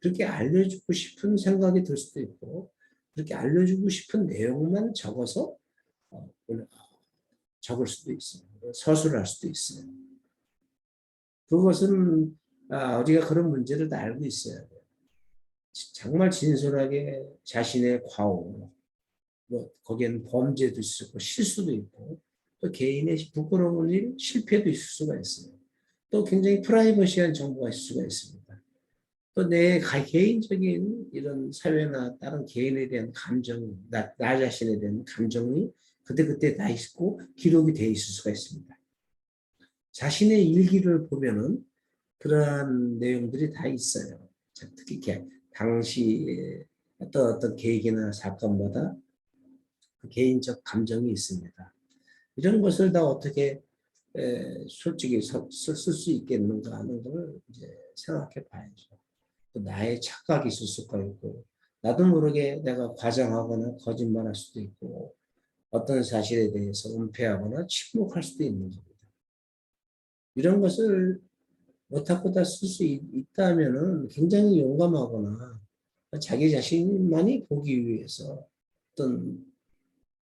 그렇게 알려주고 싶은 생각이 들 수도 있고 그렇게 알려주고 싶은 내용만 적어서 적을 수도 있어요. 서술할 수도 있어요. 그것은 우리가 그런 문제를 다 알고 있어야 돼요. 정말 진솔하게 자신의 과오, 뭐 거기에는 범죄도 있고 실수도 있고 또 개인의 부끄러운 일, 실패도 있을 수가 있어요. 또 굉장히 프라이버시한 정보가 있을 수가 있습니다. 또 내 개인적인 이런 사회나 다른 개인에 대한 감정, 나 자신에 대한 감정이 그때그때 다 있고 기록이 돼 있을 수가 있습니다. 자신의 일기를 보면은 그러한 내용들이 다 있어요. 특히 당시 어떤 계획이나 사건마다 그 개인적 감정이 있습니다. 이런 것을 다 어떻게 솔직히 쓸 수 있겠는가 하는 걸 이제 생각해 봐야죠. 또 나의 착각이 있을 수가 있고, 나도 모르게 내가 과장하거나 거짓말할 수도 있고, 어떤 사실에 대해서 은폐하거나 침묵할 수도 있는 겁니다. 이런 것을 못하고 다 쓸 수 있다면은 굉장히 용감하거나 자기 자신만이 보기 위해서 어떤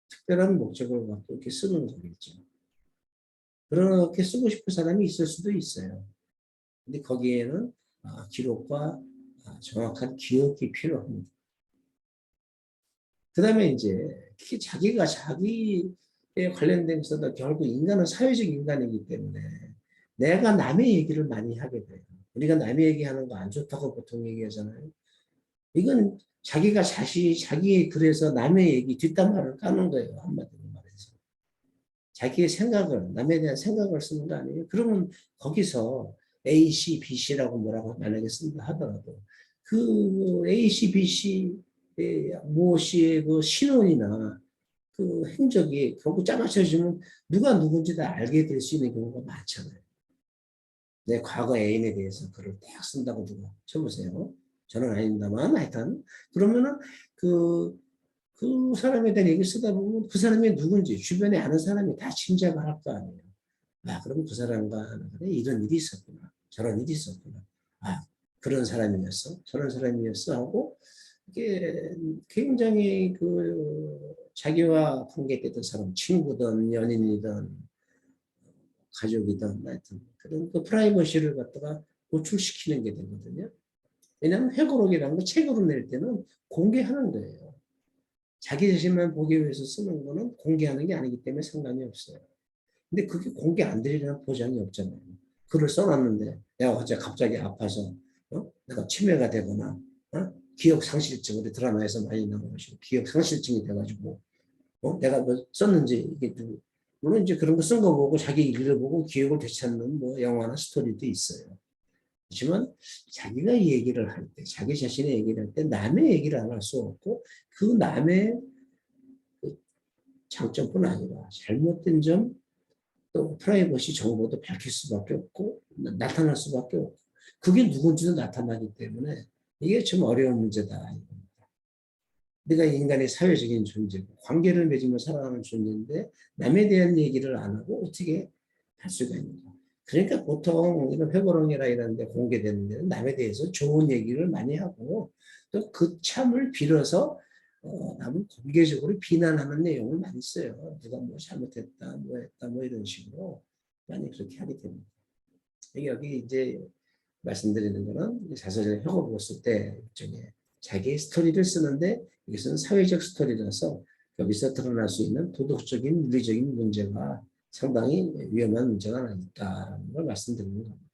특별한 목적을 갖고 이렇게 쓰는 거겠죠. 그렇게 쓰고 싶은 사람이 있을 수도 있어요. 근데 거기에는 기록과 정확한 기억이 필요합니다. 그 다음에 이제 자기가 자기에 관련된 것은 결국 인간은 사회적 인간이기 때문에 내가 남의 얘기를 많이 하게 돼요. 우리가 남의 얘기하는 거 안 좋다고 보통 얘기하잖아요. 이건 자기가 자기 글에서 남의 얘기 뒷담화를 까는 거예요. 한마디로 말해서. 자기의 생각을, 남에 대한 생각을 쓰는 거 아니에요. 그러면 거기서 A, C, B, C라고 뭐라고 만약에 쓴다 하더라도 그 A, C, B, C 무엇이의 그 신원이나 그 행적이 결국 짜맞춰지면 누가 누군지 다 알게 될 수 있는 경우가 많잖아요. 내 과거 애인에 대해서 글을 딱 쓴다고 누가 쳐보세요. 저는 아닙니다만 하여튼 그러면은 그, 그 사람에 대한 얘기 쓰다 보면 그 사람이 누군지 주변에 아는 사람이 다 짐작을 할 거 아니에요. 그럼 그 사람과 이런 일이 있었구나. 저런 일이 있었구나. 그런 사람이었어. 저런 사람이었어 하고 이게 굉장히 그 자기와 관계됐던 사람, 친구든 연인이든 가족이든 하여튼 그런 그 프라이버시를 갖다가 노출시키는 게 되거든요. 왜냐하면 회고록이라는 거 책으로 낼 때는 공개하는 거예요. 자기 자신만 보기 위해서 쓰는 거는 공개하는 게 아니기 때문에 상관이 없어요. 근데 그게 공개 안 되리라는 보장이 없잖아요. 글을 써놨는데 내가 어제 갑자기 아파서 내가 치매가 되거나 기억 상실증, 우리 드라마에서 많이 나오는 것이 기억 상실증이 돼가지고 내가 뭐 썼는지 이게 물론 이제 그런 거 쓴 거 보고 자기 일을 보고 기억을 되찾는 뭐 영화나 스토리도 있어요. 하지만 자기가 얘기를 할 때, 자기 자신의 얘기를 할 때 남의 얘기를 안 할 수 없고 그 남의 그 장점뿐 아니라 잘못된 점, 또 프라이버시 정보도 밝힐 수밖에 없고 나타날 수밖에 없고 그게 누군지도 나타나기 때문에 이게 좀 어려운 문제다. 우리가 인간의 사회적인 존재고 관계를 맺으며 살아가는 존재인데 남에 대한 얘기를 안 하고 어떻게 할 수가 있는가. 그러니까 보통 이런 회고록이나 이런 데 공개되는 데는 남에 대해서 좋은 얘기를 많이 하고 또 그 참을 빌어서 남을 공개적으로 비난하는 내용을 많이 써요. 누가 뭐 잘못했다, 뭐 했다, 뭐 이런 식으로 많이 그렇게 하게 됩니다. 여기 이제 말씀드리는 거는 자서전 회고록을 쓸 때 일종의 자기의 스토리를 쓰는데 이것은 사회적 스토리라서 여기서 드러날 수 있는 도덕적인 윤리적인 문제가 상당히 위험한 문제가 있다는 걸 말씀드리는 겁니다.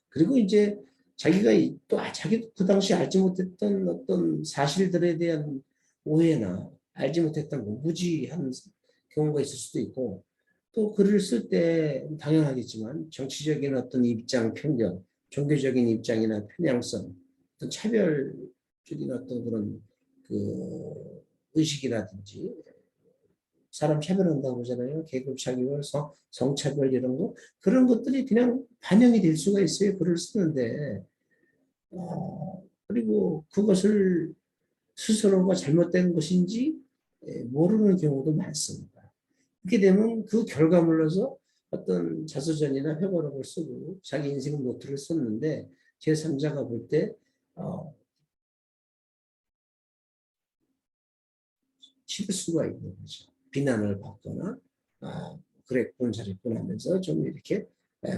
그리고 이제 자기가 또 자기도 그 당시 알지 못했던 어떤 사실들에 대한 오해나 알지 못했던 무지한 경우가 있을 수도 있고 또 글을 쓸 때 당연하겠지만 정치적인 어떤 입장, 편견, 종교적인 입장이나 편향성, 어떤 차별적인 어떤 그런 그 의식이라든지 사람 차별한다고 그러잖아요. 계급 차별, 성차별 이런 거 그런 것들이 그냥 반영이 될 수가 있어요. 글을 쓰는데 그리고 그것을 스스로가 잘못된 것인지 모르는 경우도 많습니다. 그렇게 되면 그 결과물로서 어떤 자서전이나 회고록을 쓰고 자기 인생 노트를 썼는데 제3자가 볼 때 실수가 있는 거죠. 비난을 받거나 그랬군 저랬군 하면서 좀 이렇게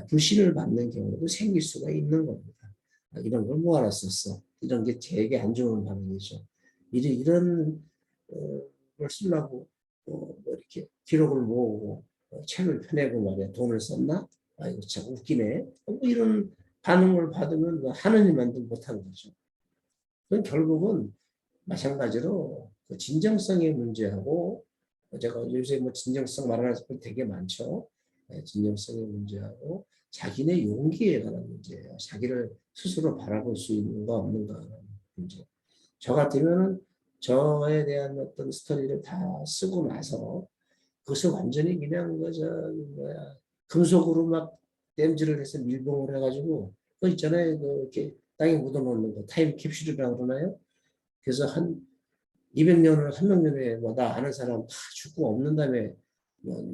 불신을 받는 경우도 생길 수가 있는 겁니다. 이런 걸 뭐하러 썼어? 이런 게 되게 안 좋은 반응이죠. 이런 걸 쓰려고 뭐 이렇게 기록을 모으고 책을 펴내고 말이야 돈을 썼나? 이거 참 웃기네. 뭐 이런 반응을 받으면 뭐 하느님만도 못한 거죠. 그건 결국은 마찬가지로 그 진정성의 문제하고 제가 요새 뭐 진정성 말하는 사람 되게 많죠. 진정성의 문제하고 자기네 용기에 관한 문제예요. 자기를 스스로 바라볼 수 있는가 없는가 하는 문제. 저 같으면은 저에 대한 어떤 스토리를 다 쓰고 나서 그것을 완전히 그냥 그저 뭐야 금속으로 막 땜질을 해서 밀봉을 해가지고 그 있잖아요. 그 이렇게 땅에 묻어놓는 거 타임 캡슐이라고 그러나요? 그래서 한 200년을 300년에 뭐 나 아는 사람 다 죽고 없는 다음에 뭐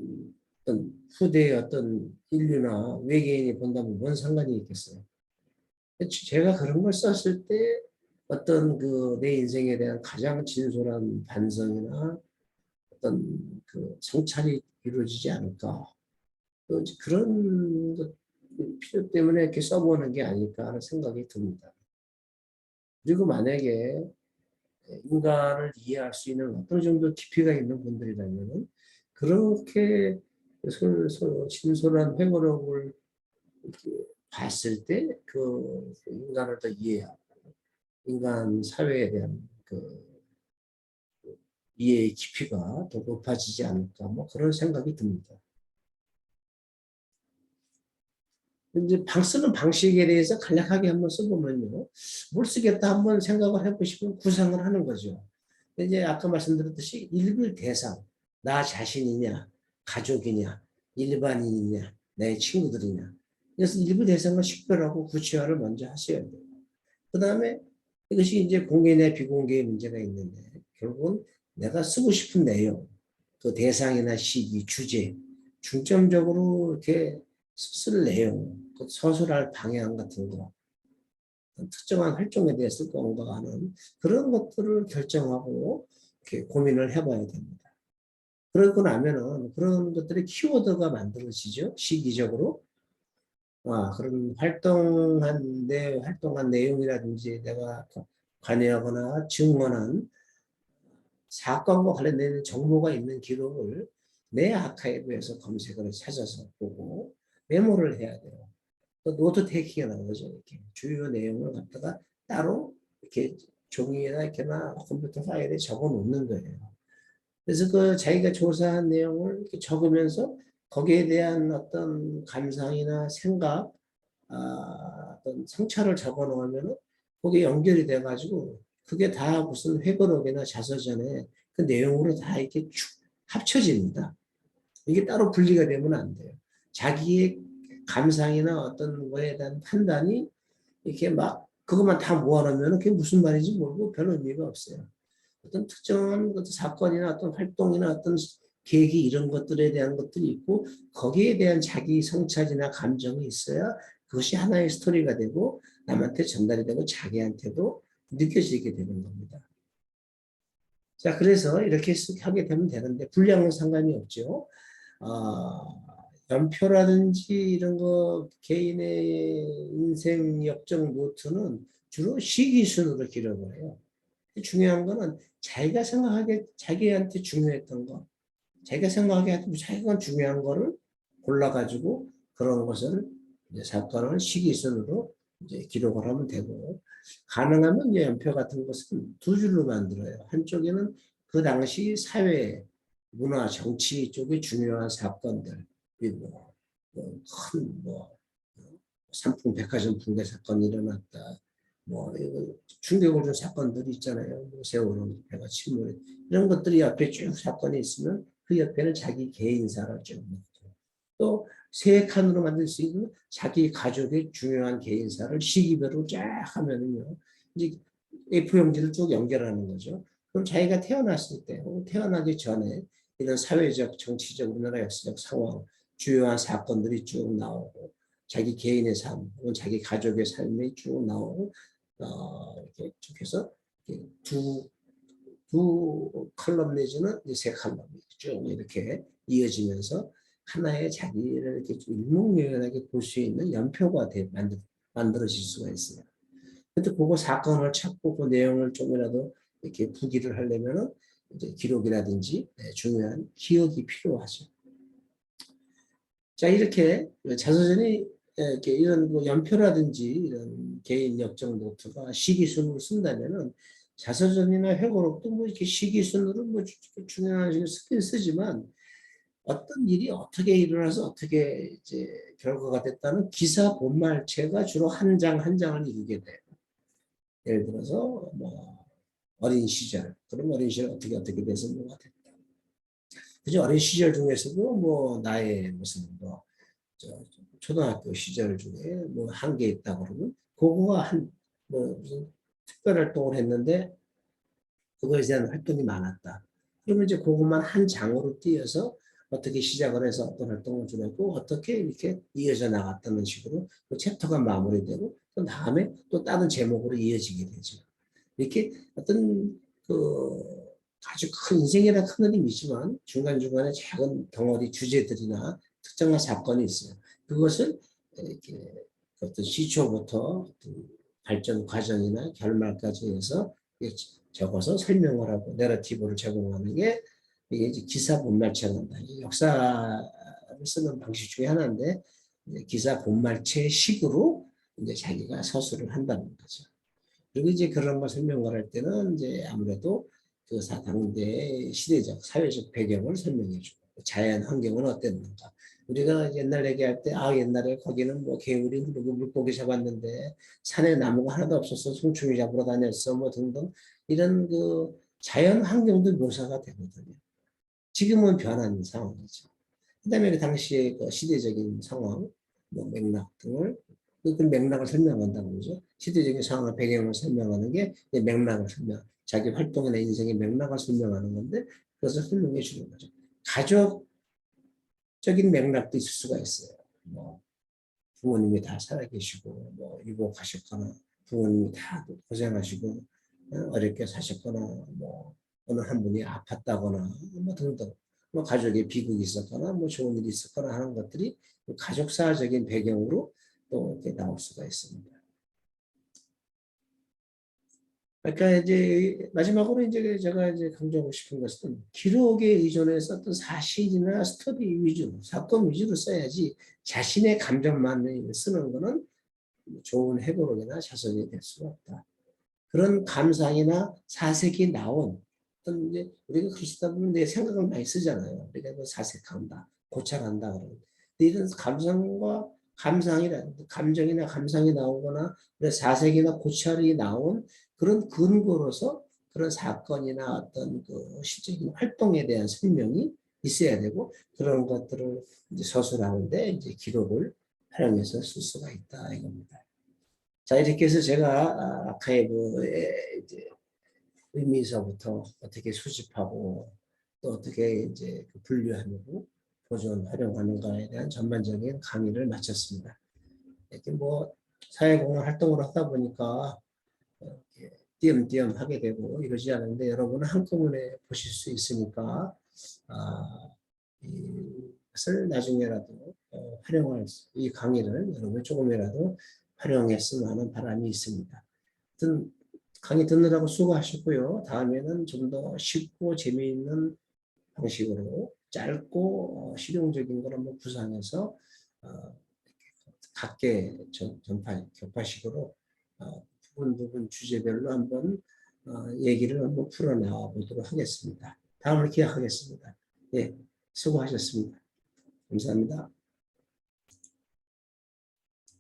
어떤 후대의 어떤 인류나 외계인이 본다면 뭔 상관이 있겠어요. 제가 그런 걸 썼을 때 어떤 그 내 인생에 대한 가장 진솔한 반성이나 어떤 그 성찰이 이루어지지 않을까. 그런 것 필요 때문에 이렇게 써보는 게 아닐까 하는 생각이 듭니다. 그리고 만약에 인간을 이해할 수 있는 어떤 정도 깊이가 있는 분들이라면 그렇게 진솔한 회고록을 봤을 때 그 인간을 더 이해하고 인간 사회에 대한 그 이해의 깊이가 더 높아지지 않을까 뭐 그런 생각이 듭니다. 이제 쓰는 방식에 대해서 간략하게 한번 써보면요. 뭘 쓰겠다 한번 생각을 해보시면 구상을 하는 거죠. 이제 아까 말씀드렸듯이 읽을 대상, 나 자신이냐, 가족이냐, 일반인이냐, 내 친구들이냐. 그래서 읽을 대상을 식별하고 구체화를 먼저 하셔야 돼요. 그 다음에 이것이 이제 공개나 비공개의 문제가 있는데 결국은 내가 쓰고 싶은 내용, 그 대상이나 시기, 주제, 중점적으로 이렇게 쓸 내용, 그 서술할 방향 같은 거, 특정한 활동에 대해 쓸 건가 하는 그런 것들을 결정하고 이렇게 고민을 해봐야 됩니다. 그러고 나면은 그런 것들이 키워드가 만들어지죠. 시기적으로. 그런 활동한 내용이라든지 내가 관여하거나 증언한 사건과 관련된 정보가 있는 기록을 내 아카이브에서 검색을 찾아서 보고 메모를 해야 돼요. 또 노트 테이킹이라는 거죠. 이렇게 주요 내용을 갖다가 따로 이렇게 종이나 이렇게나 컴퓨터 파일에 적어 놓는 거예요. 그래서 그 자기가 조사한 내용을 이렇게 적으면서 거기에 대한 어떤 감상이나 생각, 어떤 성찰을 적어 놓으면 거기에 연결이 돼가지고 그게 다 무슨 회고록이나 자서전에 그 내용으로 다 이렇게 쭉 합쳐집니다. 이게 따로 분리가 되면 안 돼요. 자기의 감상이나 어떤 거에 대한 판단이 이렇게 막 그것만 다 모아놓으면 그게 무슨 말인지 모르고 별 의미가 없어요. 어떤 특정한 사건이나 어떤 활동이나 어떤 계기 이런 것들에 대한 것들이 있고 거기에 대한 자기 성찰이나 감정이 있어야 그것이 하나의 스토리가 되고 남한테 전달이 되고 자기한테도 느껴지게 되는 겁니다. 자, 그래서 이렇게 하게 되면 되는데 분량은 상관이 없죠. 연표라든지 이런 거 개인의 인생 역정 노트는 주로 시기 순으로 기록을 해요. 중요한 거는 자기가 생각하기에 자기한테 중요했던 거, 자기가 생각하기에 자기가 중요한 거를 골라가지고 그런 것을 이제 사건을 시기 순으로 이제 기록을 하면 되고 가능하면 이제 연표 같은 것은 두 줄로 만들어요. 한쪽에는 그 당시 사회, 문화, 정치 쪽의 중요한 사건들, 그리고 큰 삼풍 백화점 붕괴 사건이 일어났다. 충격을 준 사건들이 있잖아요. 세월호 배가 침몰 이런 것들이 옆에 쭉 사건이 있으면 그 옆에는 자기 개인사를 쭉 넣고 또 세 칸으로 만들 수 있는 자기 가족의 중요한 개인사를 시기별로 쫙 하면은요. 이제 A4용지를 쭉 연결하는 거죠. 그럼 자기가 태어났을 때, 태어나기 전에 이런 사회적, 정치적, 우리나라 역사적 상황, 주요한 사건들이 쭉 나오고 자기 개인의 삶, 혹은 자기 가족의 삶이 쭉 나오고 이렇게 쭉 해서 두 컬럼 내지는 세 컬럼이 쭉 이렇게 이어지면서 하나의 자기를 이렇게 좀 일목요연하게 볼 수 있는 연표가 만들어질 수가 있어요. 근데 그거 사건을 찾고 그 내용을 좀이라도 이렇게 부기를 하려면은 이제 기록이라든지 중요한 기억이 필요하죠. 자, 이렇게 자서전이 이렇게 이런 뭐 연표라든지 이런 개인 역정 노트가 시기순으로 쓴다면은 자서전이나 회고록도 뭐 이렇게 시기순으로 뭐 중요한 식으로 쓰긴 쓰지만 어떤 일이 어떻게 일어나서 어떻게 이제 결과가 됐다는 기사 본말체가 주로 한 장 한 장을 이루게 돼요. 예를 들어서 뭐 어린 시절, 그럼 어린 시절 어떻게 돼서 뭐가 됐다. 그죠? 어린 시절 중에서도 뭐 나의 무슨 뭐 초등학교 시절 중에 뭐 한 게 있다 그러면 그거가 한 뭐 무슨 특별 활동을 했는데 그거에 대한 활동이 많았다. 그러면 이제 그것만 한 장으로 띄어서 어떻게 시작을 해서 어떤 활동을 주냈고 어떻게 이렇게 이어져 나갔다는 식으로 그 챕터가 마무리되고 또 다음에 또 다른 제목으로 이어지게 되죠. 이렇게 어떤 그 아주 큰 인생이라 큰 의미지만 중간중간에 작은 덩어리 주제들이나 특정한 사건이 있어요. 그것을 이렇게 어떤 시초부터 어떤 발전 과정이나 결말까지 해서 적어서 설명을 하고 내러티브를 제공하는 게 이게 이제 기사 본말체를 한다. 역사를 쓰는 방식 중에 하나인데 기사 본말체 식으로 이제 자기가 서술을 한다는 거죠. 그리고 이제 그런 걸 설명을 할 때는 이제 아무래도 그 당대 시대적, 사회적 배경을 설명해 주고 자연 환경은 어땠는가. 우리가 옛날 얘기할 때, 옛날에 거기는 뭐 개울이 흐르고 물고기 잡았는데 산에 나무가 하나도 없어서 송충이 잡으러 다녔어, 뭐 등등 이런 그 자연 환경도 묘사가 되거든요. 지금은 변한 상황이죠. 그다음에 그 당시의 그 시대적인 상황, 뭐 맥락 등을 그 맥락을 설명한다는 거죠. 시대적인 상황 배경을 설명하는 게 맥락을 자기 활동이나 인생의 맥락을 설명하는 건데 그것을 설명해 주는 거죠. 가족적인 맥락도 있을 수가 있어요. 뭐 부모님이 다 살아계시고 뭐 유복하셨거나 부모님이 다 고생하시고 어렵게 사셨거나 뭐 어느 한 분이 아팠다거나 뭐 등등 뭐 가족에 비극이 있었거나 뭐 좋은 일이 있었거나 하는 것들이 가족사적인 배경으로 또 이렇게 나올 수가 있습니다. 그러니까 이제 마지막으로 이제 제가 이제 강조하고 싶은 것은 기록에 의존해서 어떤 사실이나 스토리 위주로 사건 위주로 써야지 자신의 감정만 쓰는 거는 좋은 회고록이나 자서전이 될 수가 없다. 그런 감상이나 사색이 나온 어떤 이제 우리가 글 쓰다 보면 내 생각을 많이 쓰잖아요. 우리가 뭐 사색한다, 고찰한다 그러는데 이런 감상과 감정이나 감상이 나오거나 사색이나 고찰이 나온 그런 근거로서 그런 사건이나 어떤 그 실질적인 활동에 대한 설명이 있어야 되고 그런 것들을 이제 서술하는데 이제 기록을 활용해서 쓸 수가 있다 이겁니다. 자, 이렇게 해서 제가 아카이브의 이제 의미서부터 어떻게 수집하고 또 어떻게 이제 분류하고 보존, 활용하는가에 대한 전반적인 강의를 마쳤습니다. 이렇게 뭐 사회공헌 활동을 하다 보니까 이렇게 띄엄띄엄 하게 되고 이러지 않은데 여러분은 한꺼번에 보실 수 있으니까 이것을 나중에라도 활용할 이 강의를 여러분 조금이라도 활용했으면 하는 바람이 있습니다. 하여튼 강의 듣느라고 수고하셨고요. 다음에는 좀 더 쉽고 재미있는 방식으로 짧고 실용적인 걸 한번 구상해서 각계 격파식으로 부분 주제별로 한번 얘기를 한번 풀어나와 보도록 하겠습니다. 다음을 기약하겠습니다. 예, 수고하셨습니다. 감사합니다.